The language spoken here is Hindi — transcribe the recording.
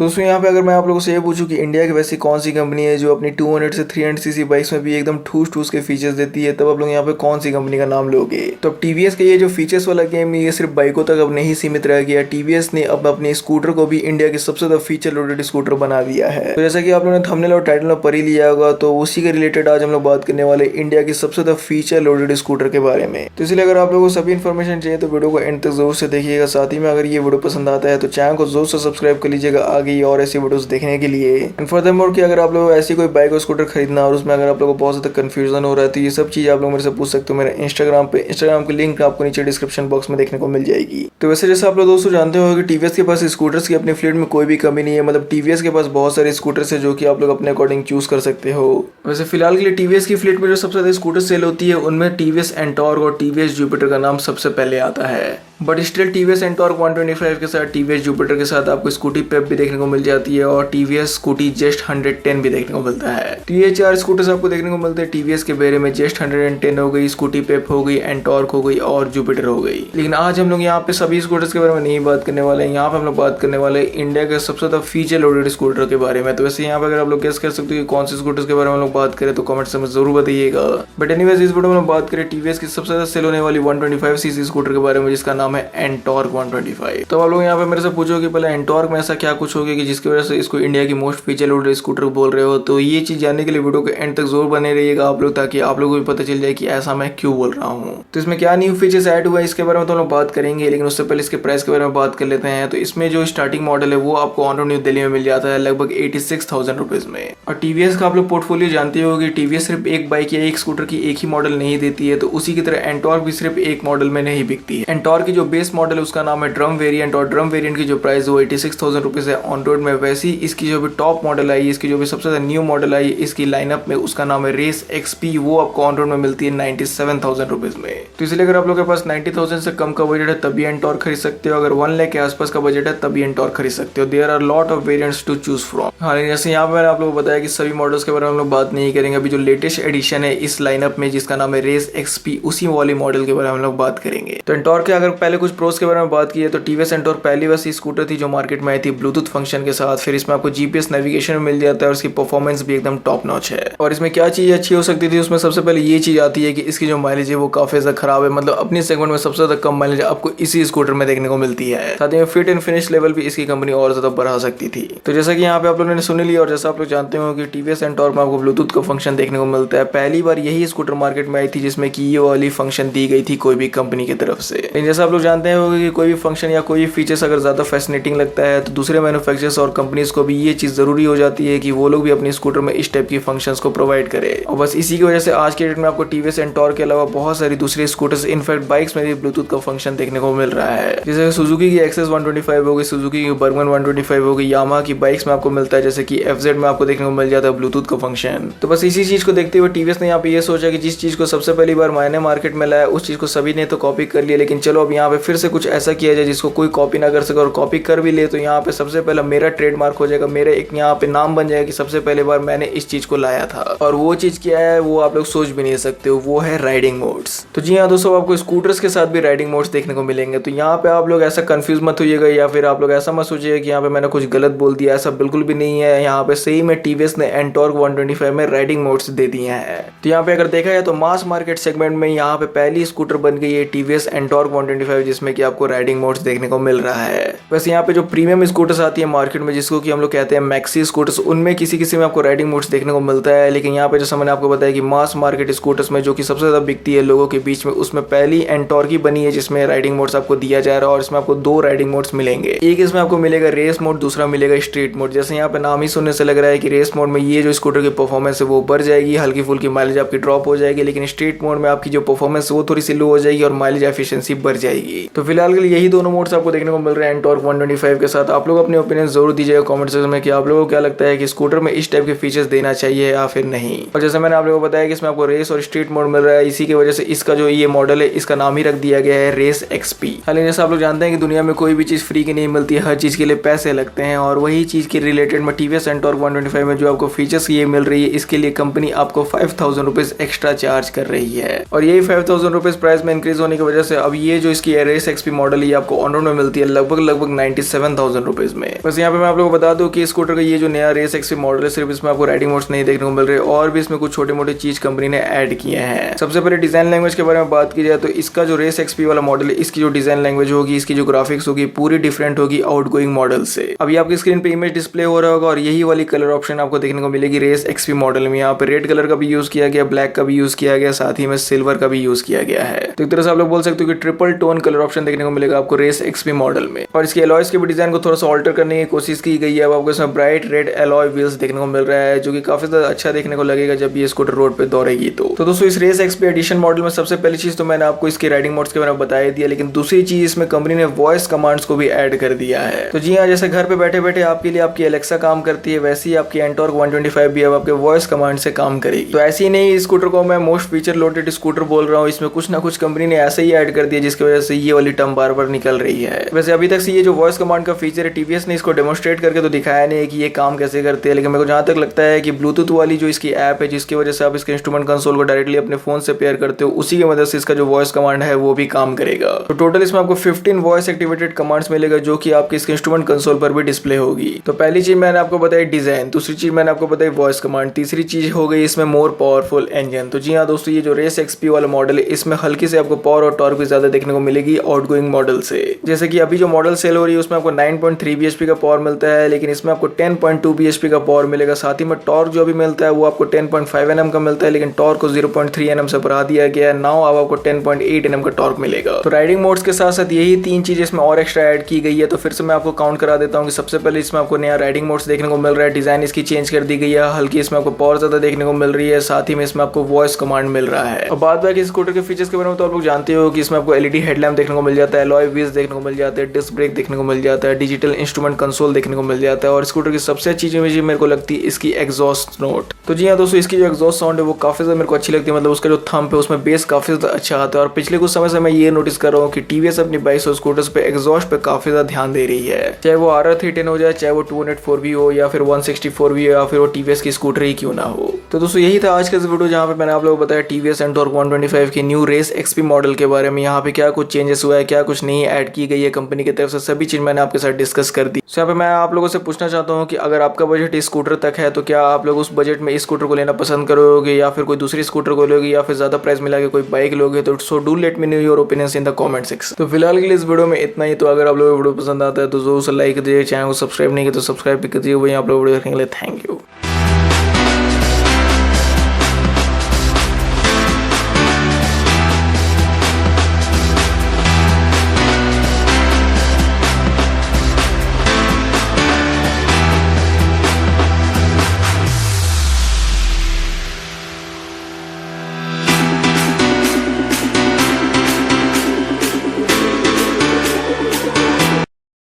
दोस्तों यहाँ पे अगर मैं आप लोगों से ये पूछूं कि इंडिया की वैसी कौन सी कंपनी है जो अपनी 200 से 300 सीसी बाइक्स में भी एकदम ठूस ठूस के फीचर्स देती है, तब आप लोग यहाँ पे कौन सी कंपनी का नाम लोगे? तो अब टीवीएस के ये जो फीचर्स वाला गेम ये सिर्फ बाइकों तक अब नहीं सीमित रह गया। टीवीएस ने अब अपने स्कूटर को भी इंडिया के सबसे ज्यादा फीचर लोडेड स्कूटर बना दिया है। तो जैसा कि आप लोगों ने थंबनेल और टाइटल में पढ़ ही लिया होगा, तो उसी के रिलेटेड आज हम लोग बात करने वाले इंडिया की सबसे ज्यादा फीचर लोडेड स्कूटर के बारे में। तो इसलिए अगर आप लोगों को सभी इन्फॉर्मेशन चाहिए तो वीडियो को एंड तक जरूर से देखिएगा। साथ ही में अगर ये वीडियो पसंद आता है तो चैनल को जरूर से सब्सक्राइब कर लीजिएगा आगे और ऐसी वीडियोस देखने के लिए। एंड फर्दरमोर कि अगर आप लोग ऐसी कोई बाइक और स्कूटर खरीदना और उसमें अगर आप लोगों को बहुत ज्यादा कंफ्यूजन हो रहा है तो ये सब चीज आप लोग मेरे से पूछ सकते हो मेरे इंस्टाग्राम की लिंक आपको नीचे डिस्क्रिप्शन बॉक्स में देखने को मिल जाएगी। तो वैसे जैसे आप लोग दोस्तों जानते हो कि टीवीएस के पास स्कूटर्स की अपनी फ्लीट में कोई भी कमी नहीं है। मतलब टीवीएस के पास बहुत सारे स्कूटर्स है जो कि आप लोग अपने अकॉर्डिंग चूज कर सकते हो। वैसे फिलहाल के लिए टीवीएस की फ्लीट में जो सबसे ज्यादा स्कूटर सेल होती है उनमें टीवीएस एंटॉर्क और टीवीएस जुपिटर का नाम सबसे पहले आता है। बट स्टिल टीवीएस एंटॉर्क 125 के साथ टीवीएस जुपिटर के साथ आपको स्कूटी पेप भी देखने को मिल जाती है और टीवीएस स्कूटी जेस्ट 110 भी देखने को मिलता है। तो ये 4 स्कूटर्स आपको देखने को मिलते हैं टीवीएस के बारे में। जेस्ट 110 हो गई, स्कूटी पेप हो गई, एंटॉर्क हो गई और जुपिटर हो गई। लेकिन आज हम लोग यहाँ पे सभी स्कूटर्स के बारे में नहीं बात करने वाले हैं। यहाँ पे हम लोग बात करने वाले इंडिया के सबसे ज्यादा फीचर लोडेड स्कूटर के बारे में। तो वैसे यहाँ पे अगर आप लोग गेस कर सकते हो कि कौन से स्कूटर्स के बारे में हम लोग बात करें तो कमेंट्स में जरूर बताइएगा। बट एनीवेज इस वीडियो में बात करें टीवीएस की सबसे ज्यादा सेल होने वाली 125 सीसी स्कूटर के बारे में जिसका नाम है एंटॉर्क 125। तो आप लोग यहाँ पे मेरे से पूछो कि पहले एंटॉर्क में ऐसा क्या कुछ हो गया कि जिसकी वजह से इसको इंडिया की मोस्ट फीचर लोडेड स्कूटर बोल रहे हो। तो ये चीज जानने के लिए वीडियो के एंड तक जरूर बने रहिएगा आप लोग, ताकि आप लोगों को भी पता चल जाए कि ऐसा मैं क्यों बोल रहा हूँ। तो इसमें क्या न्यू फीचर्स ऐड हुआ है इसके बारे में तो हम लोग बात करेंगे, लेकिन उससे पहले इसके प्राइस के बारे में बात कर लेते हैं। तो इसमें जो स्टार्टिंग मॉडल है वो आपको ऑन रोड न्यू दिल्ली में मिल जाता है लगभग 86,000 रुपीज में। और टीवीएस का आप लोग पोर्टफोलियो जानते हो कि टीवीएस सिर्फ एक बाइक या एक स्कूटर की एक ही मॉडल नहीं देती है। तो उसी की तरह एंटॉर्क भी सिर्फ एक मॉडल में नहीं बिकती है। एंटॉर्क की जो बेस मॉडल है उसका नाम है ड्रम वेरिएंट और ड्रम वेरिएंट की जो प्राइस है वो 86,000 रुपीज है ऑन रोड में। वैसी इसकी जो भी टॉप मॉडल आई, इसकी जो भी सबसे ज्यादा न्यू मॉडल आई इसकी लाइनअप में, उसका नाम है रेस एक्सपी, वो आपको ऑन रोड में मिलती है 97,000 रुपीज में। तो इसलिए अगर आप लोग के पास 90,000 से कम का बजट है तभी एंटॉर्क खरीद सकते हो। अगर 1 लाख के आसपास का बजट है तभी एंटॉर्क खरीद सकते हो। There are lot of variants to choose from. हाँ, जैसे यहाँ पे मैंने आप लोगों को बताया कि सभी मॉडल्स के बारे में हम लोग बात नहीं करेंगे। अभी जो लेटेस्ट एडिशन है इस लाइनअप में जिसका नाम है रेस एक्सपी, उसी वाली मॉडल के बारे में हम लोग बात करेंगे। तो एंटॉर्क के अगर पहले कुछ प्रोस के बारे में बात की है तो टीवीएस एंटॉर्क पहली वैसी स्कूटर थी जो मार्केट में आई थी ब्लूटूथ फंक्शन के साथ। फिर इसमें आपको जीपीएस नेविगेशन मिल जाता है और इसकी परफॉर्मेंस भी एकदम टॉप नॉच है। और इसमें क्या चीज अच्छी हो सकती थी, उसमें सबसे पहले ये चीज आती है कि इसकी जो माइलेज है वो काफी ज्यादा खराब है। मतलब अपनी सेगमेंट में सबसे ज्यादा कम माइलेज आपको इसी स्कूटर में देखने को मिलती है। साथ ही फिट एंड फिनिश लेवल भी इसकी कंपनी और ज्यादा बढ़ा सकती थी। तो जैसा कि यहाँ पे आप लोगों ने सुन लिया और जैसा आप लोग जानते हो कि टीवीएस एंटॉर्क में आपको ब्लूटूथ का फंक्शन देखने को मिलता है। पहली बार यही स्कूटर मार्केट में आई थी जिसमें कि ये वाली फंक्शन दी गई थी कोई भी कंपनी की तरफ से। लेकिन जैसा आप लोग जानते हो कि कोई भी फंक्शन या कोई फीचर्स अगर ज्यादा फैसिनेटिंग लगता है तो दूसरे मैन्युफैक्चरर्स और कंपनीज को भी ये चीज जरूरी हो जाती है कि वो लोग भी अपने स्कूटर में इस टाइप की फंक्शंस को प्रोवाइड करे। और बस इसी की वजह से आज के डेट में आपको टीवीएस एंटॉर्क के अलावा बहुत सारी दूसरी स्कूटर्स, इनफैक्ट बाइक्स में भी ब्लूटूथ का फंक्शन देखने को मिल रहा है। जैसे सुजुकी की एक्सेस 125 हो गई, सुजुकी की बर्गमन 125 हो गई, यामाहा की बाइक्स में आपको मिलता है जैसे कि एफजेड में आपको देखने को मिल जाता है ब्लूटूथ का फंक्शन। तो बस इसी चीज को देखते हुए टीवीएस ने यहाँ पे ये सोचा कि जिस चीज को सबसे पहली बार मैंने मार्केट में लाया उस चीज को सभी ने तो कॉपी कर लिया, लेकिन चलो अब यहाँ पे फिर से कुछ ऐसा किया जाए जिसको कोई कॉपी ना कर सके। और कॉपी कर भी ले तो यहाँ पे सबसे पहले मेरा ट्रेडमार्क हो जाएगा, मेरा एक यहाँ पे नाम बन जाएगा कि सबसे पहले बार मैंने इस चीज को लाया था। और वो चीज क्या है वो आप लोग सोच भी नहीं सकते हो, वो है राइडिंग मोड्स। तो जी हाँ दोस्तों, आपको स्कूटर्स के साथ भी राइडिंग मोड्स देखने को मिलेंगे। तो यहाँ पे आप लोग ऐसा कंफ्यूज मत होइएगा या फिर आप लोग ऐसा मत सोचिएगा कि यहाँ पे मैंने कुछ गलत बोल दिया, ऐसा बिल्कुल भी नहीं है। यहाँ पे सही में टीवीएस ने एंटॉर्क 125 में राइडिंग मोड्स दे दिए हैं। तो यहाँ पे अगर देखा जाए तो मास मार्केट सेगमेंट में यहाँ पे पहली स्कूटर बन गई है टीवीएस एंटॉर्क 125 जिसमें कि आपको राइडिंग मोड्स देखने को मिल रहा है। वैसे यहाँ पे जो प्रीमियम स्कूटर्स आती है मार्केट में जिसको कि हम लोग कहते हैं मैक्सी स्कूटर्स, उनमें किसी में आपको राइडिंग मोड्स देखने को मिलता है। लेकिन यहाँ पे जैसा मैंने आपको बताया कि मास मार्केट स्कूटर्स में जो कि सबसे ज्यादा बिकती है लोगों के बीच में, उसमें पहली एंटॉर्क ही बनी है जिसमें राइडिंग मोड्स आपको दिया जा रहा है। और इसमें आपको 2 राइडिंग मोड्स मिलेंगे, एक इसमें आपको मिलेगा रेस मोड, दूसरा मिलेगा स्ट्रीट मोड। जैसे यहाँ पे नाम ही सुनने से लग रहा है कि रेस मोड में ये जो स्कूटर की परफॉर्मेंस है वो बढ़ जाएगी, हल्की फुल्की माइलेज आपकी ड्रॉप हो जाएगी। लेकिन स्ट्रीट मोड में आपकी जो परफॉर्मेंस है वो थोड़ी सी लो हो जाएगी और माइलेज एफिशिएंसी बढ़ जाएगी। तो फिलहाल के लिए यही दोनों मोड्स आपको देखने को मिल रहे हैं एंटॉर्क 125 के साथ। आप लोग अपने ओपिनियन जरूर दीजिएगा कमेंट सेक्शन में कि आप लोगों को क्या लगता है कि स्कूटर में इस टाइप के फीचर्स देना चाहिए या फिर नहीं। और जैसे मैंने आप लोगों को बताया कि इसमें आपको रेस और स्ट्रीट मोड मिल रहा है, इसी की वजह से इसका जो ये मॉडल है इसका नाम ही रख दिया गया है रेस एक्सपी। हालांकि जैसे आप लोग जानते हैं कि दुनिया में कोई भी चीज फ्री की नहीं मिलती है, हर चीज के लिए पैसे लगते हैं। और वही चीज के रिलेटेड में टीवीएस एंटॉर्क 125 में जो आपको फीचर्स ये मिल रही है इसके लिए कंपनी आपको 5,000 रुपीज एक्स्ट्रा चार्ज कर रही है। और यही 5,000 रुपीज प्राइस में इंक्रीज होने की वजह से अब ये जो इसकी की रेस एक्सपी मॉडल ये आपको ऑन रोड में मिलती है लगभग 97,000 रुपीज में। बस यहाँ पे मैं आप लोगों को बता दूं कि स्कूटर का ये जो नया रेस एक्सपी मॉडल है सिर्फ इसमें आपको राइडिंग मोड्स नहीं देखने को मिल रहे और भी इसमें कुछ छोटे मोटे चीज कंपनी ने ऐड किए हैं। सबसे पहले डिजाइन लैंग्वेज के बारे में बात की जाए तो इसका जो रेस एक्सपी वाला मॉडल है इसकी जो डिजाइन लैंग्वेज होगी, इसकी जो ग्राफिक्स होगी पूरी डिफरेंट होगी आउटगोइंग मॉडल से। अभी आपकी स्क्रीन पे इमेज डिस्प्ले हो रहा होगा और यही वाली कलर ऑप्शन आपको देखने को मिलेगी रेस एक्सपी मॉडल में। यहाँ पे रेड कलर का भी यूज किया गया, ब्लैक का भी यूज किया गया, साथ ही में सिल्वर का भी यूज किया गया है। तो एक तरह से आप लोग बोल सकते हो कि ट्रिपल टोन कलर ऑप्शन देखने को मिलेगा आपको रेस एक्सपी मॉडल में। और इसके एलॉयज के भी डिजाइन को थोड़ा सा ऑल्टर करने की कोशिश की गई है। अब आपको इसमें ब्राइट रेड एलॉय व्हील्स देखने को मिल रहा है जो कि काफी ज्यादा अच्छा देखने को लगेगा जब ये स्कूटर रोड पे दौड़ेगी। तो दोस्तों इस रेस एक्सपी एडिशन मॉडल में सबसे पहली चीज तो मैंने आपको इसके राइडिंग मोड्स के बारे में बता दिया, लेकिन दूसरी चीज इसमें कंपनी ने वॉइस कमांड्स को भी ऐड कर दिया है। तो जी हाँ, जैसे घर पे बैठे बैठे आपके लिए आपकी एलेक्सा काम करती है वैसे ही आपकी एंटॉर्क 125 भी अब आपके वॉइस कमांड से काम करेगी। तो ऐसे ही नहीं, इस स्कूटर को मैं मोस्ट फीचर लोडेड स्कूटर बोल रहा हूँ, इसमें कुछ ना कुछ कंपनी ने ऐसे ही ऐड कर दिया जिसकी वजह से ये वाली टर्म बार बार निकल रही है। वैसे अभी तक से ये जो वॉइस कमांड का फीचर है टीवीएस ने इसको डेमोस्ट्रेट करके तो दिखाया नहीं है कि ये काम कैसे करते हैं, लेकिन मेरे को जहां तक लगता है कि ब्लूटूथ वाली जो इसकी ऐप है जिसकी वजह से आप इसके इंस्ट्रूमेंट कंसोल को डायरेक्टली अपने फोन से पेयर करते हो उसी की मदद से इसका जो वॉइस कमांड है वो भी काम करेगा। तो टोटल इसमें आपको 15 वॉइस एक्टिवेटेड कमांड्स मिलेगा जो कि आपके इसके इंस्ट्रूमेंट कंसोल पर भी डिस्प्ले होगी। तो पहली चीज मैंने आपको बताई डिजाइन, दूसरी चीज मैंने आपको बताई वॉइस कमांड, तीसरी चीज हो गई इसमें मोर पावरफुल इंजन। तो जी हाँ दोस्तों, ये जो रेस एक्सपी वाला मॉडल है इसमें हल्की से आपको पावर और टॉर्क भी ज्यादा देखने को मिलेगी आउटगोइंग मॉडल से। जैसे कि अभी जो मॉडल सेल हो रही है उसमें आपको 9.3 bhp का पावर मिलता है, लेकिन इसमें आपको 10.2 bhp का पावर मिलेगा। साथ ही में टॉर्क जो भी मिलता है वो आपको 10.5 Nm का मिलता है, लेकिन टॉर्क को 0.3 Nm से बढ़ा दिया गया है। नाउ अब आपको 10.8 Nm का टॉर्क मिलेगा। तो राइडिंग मोड्स के साथ साथ यही तीन चीजें इसमें और एक्स्ट्रा ऐड की गई है। तो फिर से मैं आपको काउंट करा देता हूँ कि सबसे पहले इसमें आपको नया राइडिंग मोड्स देखने को मिल रहा है, डिजाइन इसकी चेंज कर दी गई है, हल्की इसमें आपको पावर ज्यादा देखने को मिल रही है, साथ ही में इसमें आपको वॉइस कमांड मिल रहा है। और बात बाकी स्कूटर के फीचर्स के बारे में तो आप लोग जानते हो कि इसमें आपको एलईडी हेडलैम्प देखने को मिल जाता है, अलॉय व्हील्स देखने को मिल जाते हैं, डिस्क ब्रेक देखने को मिल जाता है, डिजिटल इंस्ट्रूमेंट कंसोल देखने को मिल जाता है। और स्कूटर की सबसे अच्छी चीज मेरे को लगती है इसकी एग्जॉस्ट नोट। तो जी हाँ दोस्तों, इसकी जो एग्जॉस्ट साउंड है वो काफी ज्यादा मेरे को अच्छी लगती है, मतलब उसका जो थंब है उसमें बेस काफी ज्यादा अच्छा आता है। और पिछले कुछ समय से मैं ये नोटिस कर रहा हूँ कि टीवीएस अपनी बाइक्स और स्कूटर्स पे एग्जॉस्ट पे काफी ज्यादा ध्यान दे रही है, चाहे वो RR310 हो जाए, चाहे वो 204 भी हो, या फिर 164 भी हो, या फिर वो टीवीएस की स्कूटर ही क्यों ना हो। तो दोस्तों यही था आज का वीडियो जहाँ पे मैंने आप लोगों को बताया टीवीएस एंटॉर्क 125 की न्यू रेस एक्सपी मॉडल के बारे में। यहाँ पे क्या कुछ चेंजेस हुआ है, क्या कुछ नहीं ऐड की गई है कंपनी की तरफ से, सभी चीज मैंने आपके साथ डिस्कस कर दी। यहाँ पे मैं आप लोगों से पूछना चाहता हूँ कि अगर आपका बजट इस स्कूटर तक है तो क्या आप लोग उस बजट में इस स्कूटर को लेना पसंद करोगे या फिर कोई दूसरी स्कूटर को लोगे या फिर ज्यादा प्राइस मिला के कोई बाइक लोगे। तो so do let me know your opinions in the comment section. तो फिलहाल के लिए इस वीडियो में इतना ही। तो अगर आप लोगों को वीडियो पसंद आता है तो जरूर से लाइक कर दीजिए, चैनल को सब्सक्राइब नहीं किया तो सब्सक्राइब भी कर दीजिए। वही आप लोग वीडियो देखने के लिए थैंक यू।